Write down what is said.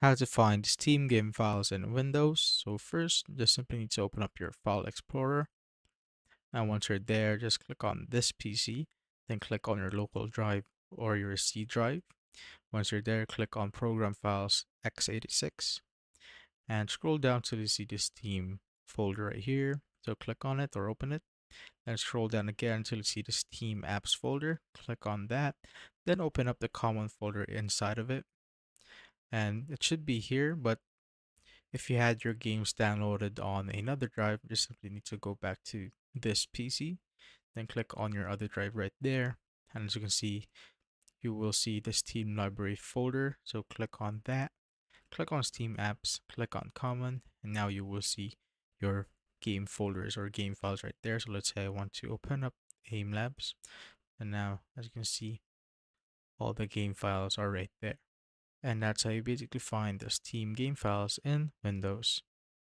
How to find Steam game files in Windows. So first, just simply need to open up your file explorer. And once you're there, just click on this PC, then click on your local drive or your C drive. Once you're there, click on Program Files x86 and scroll down till you see the Steam folder right here. So click on it or open it. Then scroll down again until you see the Steam Apps folder. Click on that. Then open up the common folder inside of it. And it should be here, but if you had your games downloaded on another drive, you just simply need to go back to this PC, then click on your other drive right there. And as you can see, you will see the Steam library folder. So click on that, click on Steam apps, click on common, and now you will see your game folders or game files right there. So let's say I want to open up Aim Labs, and now as you can see, all the game files are right there. And that's how you basically find the Steam game files in Windows.